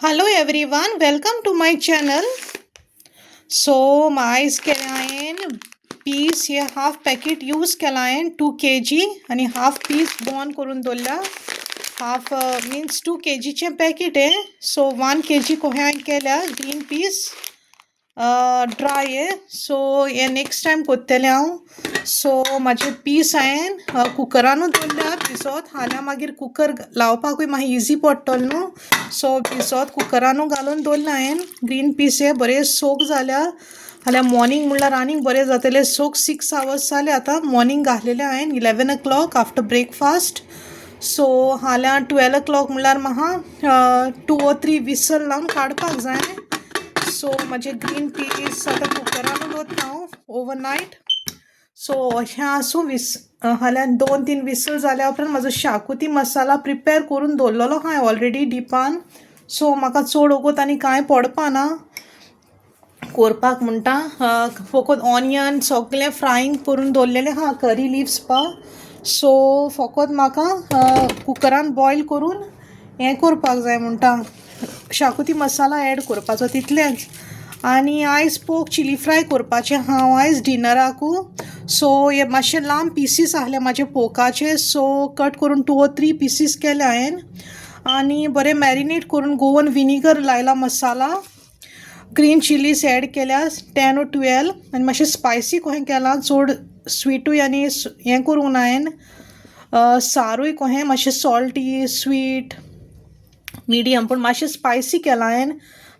Hello everyone, welcome to my channel. So आयज केलें हांवें पीस हे हाफ पॅकेट यूज केला हांवें 2 kg आणि हाफ पीस बॉन करून दवरल्या. हाफ मीन्स 2 kgचें पॅकेट आहे. सो 1 kg कोहे हांवें केल्या ग्रीन पीस ड्राय आहे. सो हे नेक्स्ट टायम कोत्तेलें हांव. सो म्हाजे पीस हांवें कुकरानूच दवरल्या भिजोत. हाल्यार मागीर कुकर लावपाकूय म्हाका इजी पडटलो न्हू. सो भिजोत कुकरानू घालून दवरलें हांवें. ग्रीन पीस हे बरें सोक जाल्या. हाल्यार मॉर्निंग म्हणल्यार आनीक बरें जातलें. सोक 6 hours जाले आतां. मॉर्निंग घातलेलें हांवें 11 o'clock after breakfast. So हाल्यार 12 o'clock म्हणल्यार म्हाका 2 or 3 विसल लावन काडपाक जाय. सो म्हाजे ग्रीन पीस आतां कुकरानू दवरता हांव ओवरनायट. सो अशें आसूं हाल्यार 2-3 विसल जाल्या उपरांत म्हाजो शाकुती मसाला प्रिपेर करून दवरलेलो हांवें ऑलरेडी डिपान. सो म्हाका चड वगत आनी कांय पडपाना करपाक म्हणटा. फकत ऑनियन सगळें फ्रायींग करून दवरलेलें आहा करी लिव्स पा. सो फकत म्हाका कुकरान बॉयल करून हें करपाक जाय म्हणटा. शाकुती मसाला एड करपाचो तितलेंच. आनी आयज पोक चिली फ्राय करपाचें हांव आयज डिनराकू. सो हे मातशे लांब पीसीस आहले म्हाजे पोकाचे. सो कट करून 2 or 3 pieces केले हांवें. आनी बरें मॅरिनेट करून गोवन विनिगर लायला मसाला. ग्रीन चिलीज एड केल्या 10 or 12. आनी मातशें स्पायसी कोहें केलां. चड स्वीटूय आनी हें करूंक ना हांवें. सारूय कोहें मातशें सॉल्टी स्वीट मिडियम पूण मातशें स्पायसी केलां हांवें.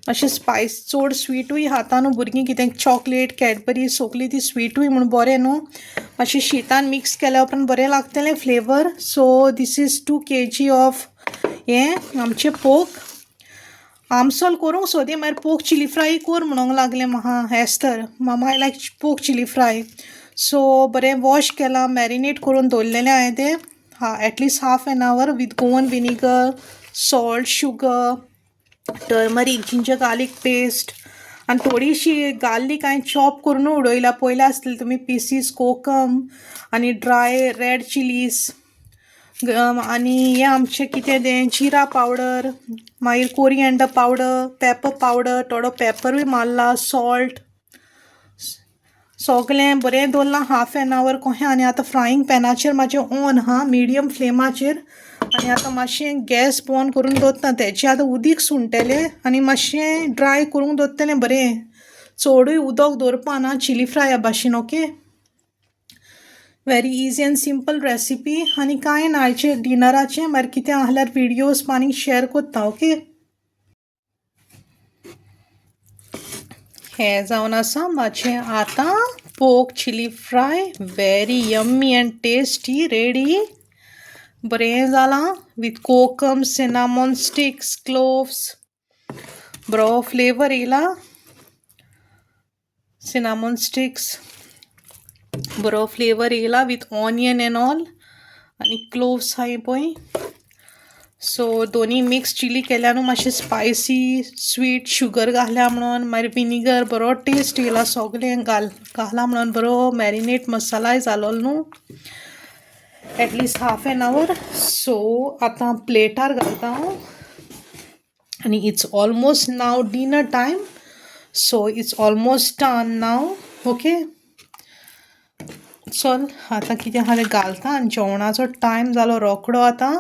मातशें स्पायस चड स्वीटूय खाता न्हू भुरगीं कितें चॉकलेट कॅडबरी सोगली ती स्वीटूय म्हूण बरें न्हू. मातशें शीतान मिक्स केल्या उपरांत बरें लागतलें flavour. So this is 2 kg of हें आमचें पोक. आमसोल करूंक सोदी मागीर पोक चिली फ्राय कर म्हणूंक लागलें म्हाका एस्तर. मामा आय लायक पोक चिली फ्राय. सो बरें वॉश केलां मॅरिनेट करून दवरलेलें हांवें तें at least half an hour with Goan vinegar salt sugar turmeric ginger garlic paste आनी थोडीशी गार्लीक हांवें चॉप करून उडयल्या. पयले आसतले तुमी पीसीस कोकम आनी ड्राय रेड चिलीज आनी हें आमचें कितें तें जिरा पावडर मागीर कोरिएंडर पावडर पेपर पावडर थोडो पेपरूय मारला सॉल्ट सगळें बरें दवरलां हाफ एन आवर कोहें. आनी आतां फ्रायींग पॅनाचेर म्हाजें ऑन आहा मिडियम फ्लेमाचेर. आनी आतां मातशें गॅस बंद करून दवरता. तेचें आतां उदीक सुंटलें आनी मातशें ड्राय करून दवरतलें बरें. चडूय उदक दवरपाना चिली फ्राया भाशेन. Okay, very easy and simple recipe. आनी कांय ना आयचें डिनराचें. मागीर कितें आहल्यार विडियोज आनीक शेअर कोत्ता. ओके, हें जावन आसा म्हाजें आतां pork chilli fry. Very yummy and tasty ready. बरें जालां with kokum cinnamon sticks cloves. बरो फ्लेवर येयला सिनामॉन स्टिक्स. बरो फ्लेवर येयला विथ ऑनियन एंड ऑल आनी क्लोव्स हाय पळय. सो दोनी मिक्स चिली केल्या न्हू मातशें स्पायसी स्वीट शुगर घातल्या म्हणून मागीर विनिगर बरो टेस्ट येयला. सगळें घाला म्हणून बरो मॅरिनेट मसालाय जालो न्हू at least half an our. So आतां प्लेटार घालता हांव. आनी it's almost now dinner time. So it's almost done now. Okay, चल आतां कितें आहा तें घालता आनी जेवणाचो टायम जालो रोखडो आतां.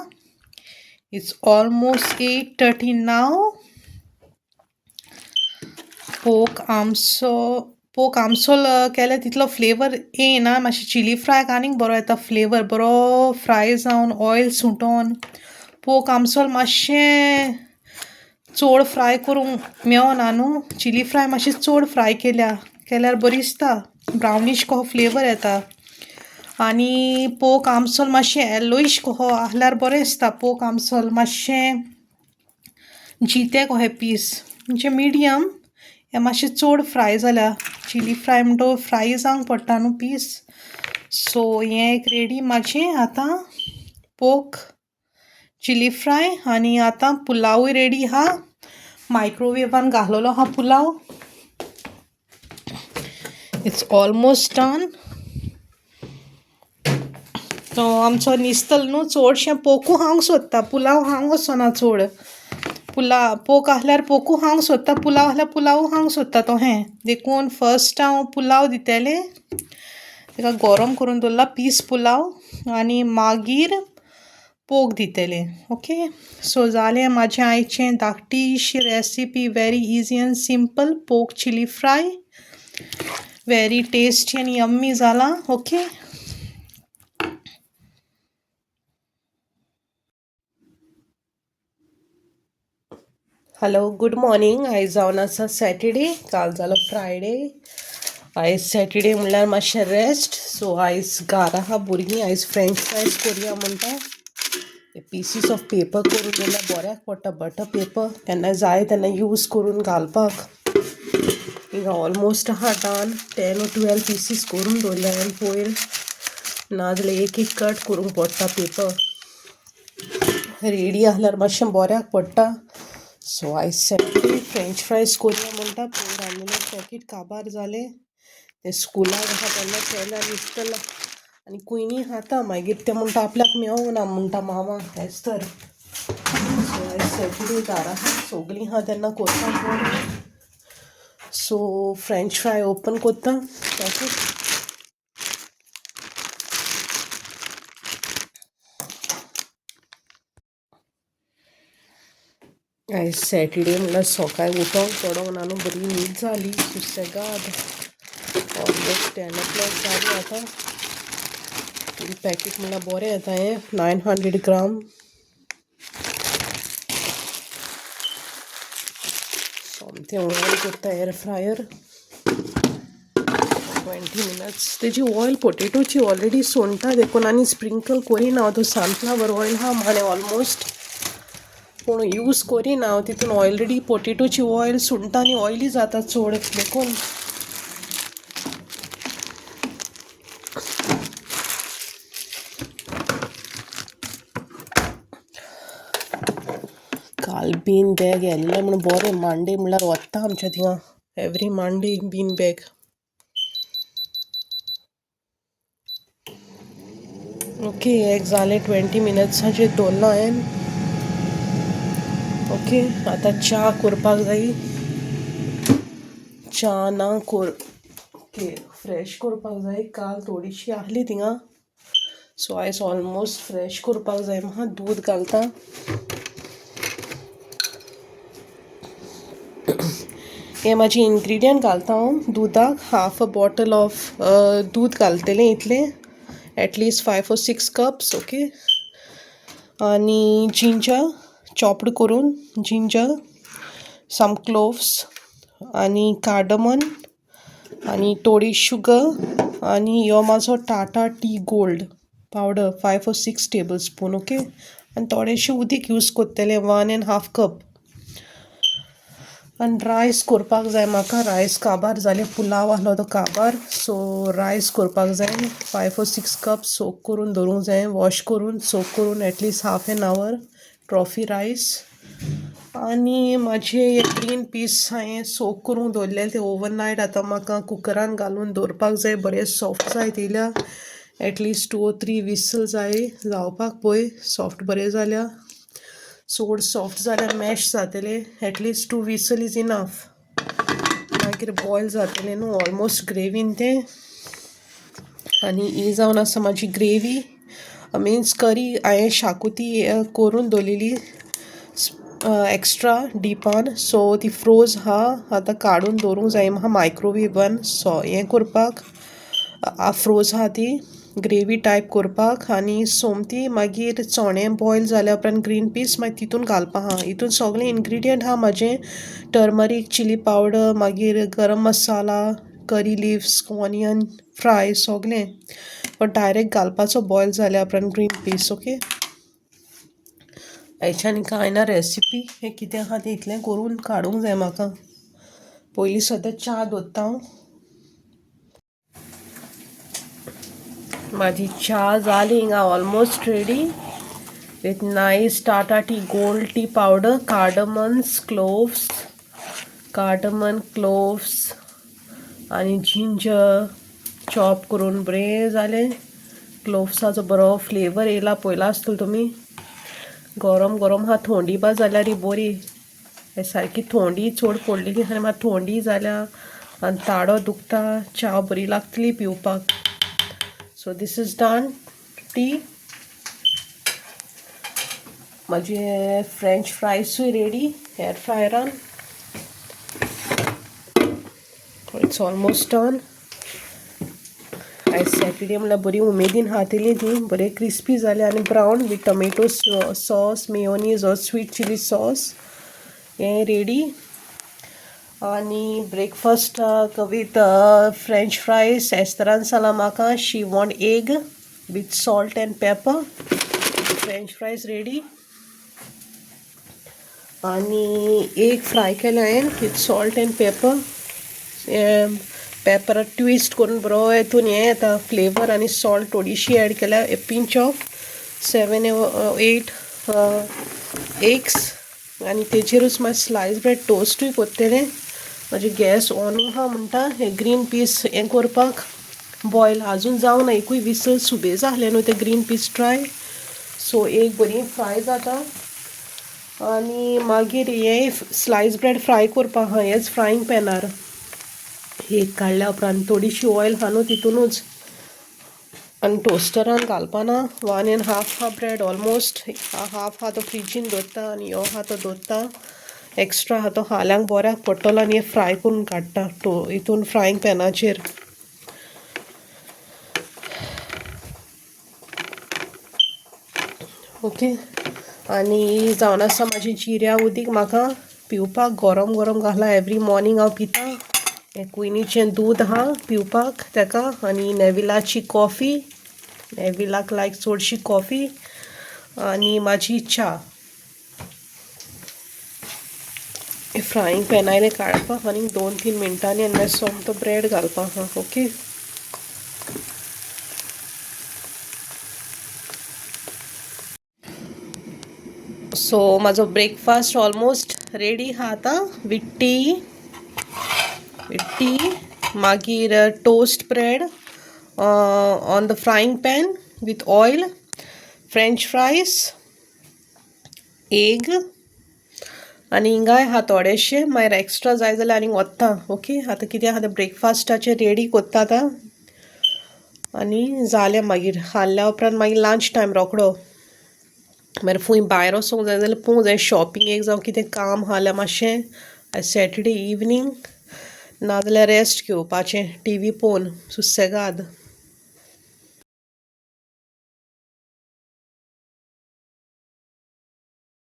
इट्स ऑलमोस्ट 8:30 नाव. पोक आमसोल केल्यार तितलो फ्लेवर येना. मातशें चिली फ्रायक आनीक बरो येता फ्लेवर. बरो फ्राय जावन ऑयल सुटोन पोक आमसोल मातशें चड फ्राय करूंक मेळना न्हू. चिली फ्राय मातशी चड फ्राय केल्यार बरी दिसता. ब्रावनीश कहो फ्लेवर येता. आनी पोक आमसोल मातशें येलोईश कहो आहल्यार बरें दिसता. पोक आमसोल मातशें जितें कहें पीस म्हणजे मिडियम. हें मातशें चड फ्राय जाल्या. चिली फ्राय म्हणटो फ्राय जावंक पडटा न्हू पीस. सो हें एक रेडी म्हाजें आतां पोक चिली फ्राय. आनी आतां पुलावूय रेडी आहा. मायक्रोवेवान घालोलो आहा पुलाव. It's almost done. तो आमचो निस्तल न्हू चडशें पोकू खावंक सोदता पुलाव खावंक वचना चड. पोक आहल्यार पोकू हांग सोदता, पुलाव आहल्यार पुलाव हांग सोदता तो हें देखून फर्स्ट हांव पुलाव दितेलें, तेका गरम करून दवरला पीस पुलाव आनी मागीर पोक दितेलें. ओके, सो जालें म्हाजें आयचें धाकटीशी recipe, very easy and simple pork chilli fry, very tasty आनी यम्मी जाला. Okay, hello, good morning. आयज जावन आसा सॅटर्डे, काल जालो फ्रायडे, आयज सॅटर्डे म्हणल्यार मातशें रेस्ट. सो आयज घरा आहा भुरगीं, आयज फ्रेंच फ्रायज करया म्हणटा. पीसीस ऑफ पेपर करून दवरल्यार बऱ्याक पडटा, बटर पेपर केन्ना जाय तेन्ना यूज करून घालपाक. हिंगा ऑलमोस्ट आहा डन 10 or 12 पीसीस करून दवरल्या हांवें पयर, नाजाल्यार एक एक कट करूंक पडटा पेपर. रेडी आहल्यार मातशें बऱ्याक पडटा. सो आयज सॅटर्डे फ्रेंच फ्रायज करया म्हणटा. पयर हाडलेलें पॅकेट काबार जालें, ते स्कुलाक आहा तेन्ना केल्या दिसतला आनी कुयणी खाता, मागीर ते म्हणटा आपल्याक मेळोंक ना म्हणटा मामा हेच तर. सो आयज सॅटर्डे घरा आहा, सगळीं आहा तेन्ना करपाक बरें. सो फ्रेंच फ्राय ओपन कोत्ता पॅकेट. आयज सॅटर्डे म्हणल्यार सकाळीं उठोंक पडोंक ना न्हू, बरी न्हीद जाली सुसेगाद. ऑलमोस्ट 10 o'clock जाली आतां. पॅकेट म्हणल्यार बरें येता हें 900 ग्राम. सोमतें ऑयल करता एअर फ्रायर 20 minutes. तेजी ऑयल पोटेटोची ऑलरेडी सोंटा देखून आनी स्प्रिंकल करिना हांव. तो सनफ्लावर ऑयल हा म्हणे ऑलमोस्ट, पूण यूज करिना हांव. तितून ऑलरेडी पोटेटोची ऑयल सुंटा आनी ऑयली जाता चड देखून. काल बीन बॅग येल्लें म्हण बरें. मांडे म्हणल्यार वता आमच्या थिंगा एवरी मांडे बीन बॅग. ओके, एक जालें 20 minutes'ाचेर दवरला हांवें. ओके, आतां च्या करपाक जायी. च्या ना ओके फ्रेश करपाक जाय. काल थोडीशी आहली थिंगा, सो आयज ऑलमोस्ट फ्रेश करपाक जाय. म्हाका दूद घालता. हे म्हाजी इन्ग्रिडियंट घालता हांव दुदाक. हाफ अ बॉटल ऑफ दूद घालतलें इतलें, एटलीस्ट 5 or 6 cups. ओके, आनी जिंजर चॉप्ड करून, जिंजर, सम क्लोव्स आनी कार्डमन आनी थोडी शुगर आनी हो म्हाजो Tata tea gold powder 5 or 6 tablespoon. Okay, आनी थोडेशें उदीक यूज करतलें 1.5 cup. आनी रायस करपाक जाय म्हाका. रायस काबार जालें, पुलाव आहलो तो काबार. सो रायस करपाक जाय 5 or 6 cups सोक करून दवरूंक जाय. वॉश करून सोक करून at least half an our. Trophy रायस आनी म्हाजे ग्रीन पीस हांवें सोक करून दवरलेले ते ओवरनायट. आतां म्हाका कुकरान घालून दवरपाक जाय. बरें सॉफ्ट जाय येयल्या, एटलीस्ट 2 or 3 whistle जाय जावपाक पळय. सॉफ्ट बरें जाल्या, चड सॉफ्ट जाल्यार मॅश जातले. At least 2 whistle is enough. मागीर बॉयल जातलें न्हू ऑलमोस्ट ग्रेवीन तें. आनी ही जावन आसा म्हाजी ग्रेवी, मिन्स करी. हांवें शाकोती करून दवरलेली एक्स्ट्रा डिपान, सो ती फ्रोज हा. आतां काडून दवरूंक जाय म्हाका मायक्रोवेवान. सो हें करपाक फ्रोज हा ती ग्रेवी टायप करपाक. आनी सोमती मागीर चोणे बॉयल जाल्या उपरांत ग्रीन पीस मागीर तितून घालपा हा. हितून सगळें इन्ग्रिडियंट हा म्हाजें. टर्मरीक, चिली पावडर, मागीर गरम मसाला, करी लिव्स, ऑनियन फ्राय सगळें. बट डायरेक्ट घालपाचो बॉयल जाल्या उपरांत ग्रीन पीस. ओके, हेच्यानी कांय ना रेसिपी. हें कितें आहा तें इतलें करून काडूंक जाय म्हाका. पयलीं सद्या च्या दवरता हांव. म्हाजी च्या जाली हिंगा almost ready with nice Tata tea gold tea powder, cardamom cloves आनी जिंजर चॉप करून बरें जालें. क्लोव्साचो बरो फ्लेवर येयला, पयला आसतलो तुमी. गरम गरम हा, थंडी बा जाल्यार ही बरी. सारकी थोंडी चड पडलेली आनी म्हाका थोंडी जाल्या आनी ताळो दुखता, च्या बरी लागतली पिवपाक. So this is done tea. माझे फ्रेंच फ्रायसूय रेडी एअर फ्रायरान. It's almost done. आयज सॅटरडे म्हणल्यार बरी उमेदीन हातली ती, बरे क्रिस्पी जाले आनी brown with tomato sauce, mayonnaise or sweet chilli sauce हें रेडी. आनी ब्रेकफास्टाक विथ फ्रेंच फ्रायज एज तरान जालां म्हाका. She want egg with salt and pepper. French fries ready. आनी एग फ्राय केलें हांवें with salt and pepper. Pepper twist करून बरो हेतून हें येता फ्लेवर आनी सॉल्ट थोडीशी ॲड केल्या. ए पिंच ऑफ 7-8 एग्स आनी तेजेरूच मागीर स्लायस ब्रेड टोस्टूय कोत्तेलें. म्हाजे गॅस ऑन आहा म्हणटा हे ग्रीन पीस हें करपाक बॉयल आजून जावना. एकूय विसल सुबे जालें न्हू ते ग्रीन पीस ट्राय. सो एक बरी फ्राय जाता आनी मागीर हें स्लायस ब्रेड फ्राय करपा आहा हेच फ्रायींग पॅनार. एक काडल्या उपरांत थोडीशी ऑयल आहा न्हू तितूनूच आनी टोस्टरान घालपाना. 1.5 हा ब्रेड ऑलमोस्ट. हाफ हा तो फ्रिजीन दवरता आनी हो हा तो दवरता. एक्स्ट्रा हा तो हाल्यांक बऱ्याक पडटलो आनी हे फ्राय करून काडटा हितून फ्रायींग पॅनाचेर. ओके. आनी जावन आसा म्हाजी चिऱ्या उदीक म्हाका पिवपाक गरम गरम घाला. एवरी मॉर्निंग हांव पिता. हें कुयनीचें दूद आहा पिवपाक तेका आनी नेविलाची कॉफी. नेविलाक लायक चडशी कॉफी आनी म्हाजी च्या. फ्रायींग पॅनायले काडपाक आनी 2-3 मिनटांनी आनी मागीर सोमतो ब्रेड घालपाक आहा. ओके. सो म्हाजो ब्रेकफास्ट ऑलमोस्ट रेडी आहा आतां विथ टी. मागीर toast bread on the frying pan with oil, French fries, egg आनी हिंगाय आहा थोडेशे. मागीर एक्स्ट्रा जाय जाल्यार आनीक व्हरता. ओके. आतां कितें आहा ब्रेकफास्टाचें रेडी कोत्ता आतां आनी जालें. मागीर हाल्ल्या उपरांत मागीर लंच टायम रोकडो. मागीर खूंय भायर वचोंक जाय जाल्यार पोवंक जाय शॉपिंगेक जावं कितें काम आहा जाल्यार मातशें. आयज सॅटरडे इवनींग नाजाल्यार रेस्ट घेवपाचें टी व्ही पळोवन सुसेगाद.